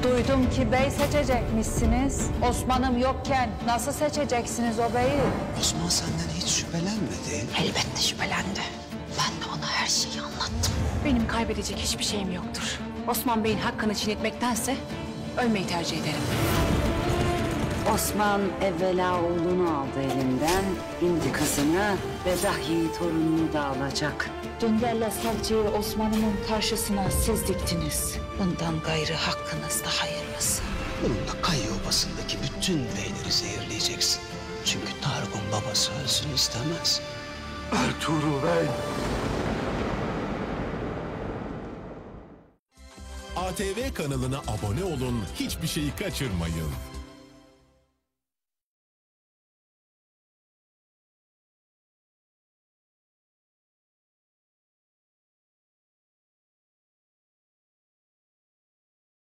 Duydum ki bey seçecekmişsiniz. Osman'ım yokken nasıl seçeceksiniz o beyi? Osman senden hiç şüphelenmedi. Elbette şüphelendi. Ben de ona her şeyi anlattım. Benim kaybedecek hiçbir şeyim yoktur. Osman Bey'in hakkını çiğnetmektense ölmeyi tercih ederim. Osman evvela oğlunu aldı elinden, şimdi kızını ve dahi torununu da alacak. Dündar'la savcıyı Osman'ımın karşısına siz diktiniz. Bundan gayrı hakkınızda hayırlısı. Bununla Kayı Obası'ndaki bütün beyleri zehirleyeceksin. Çünkü Tarık'ın babası ölsün istemez. Ertuğrul Bey. ATV kanalına abone olun, hiçbir şeyi kaçırmayın.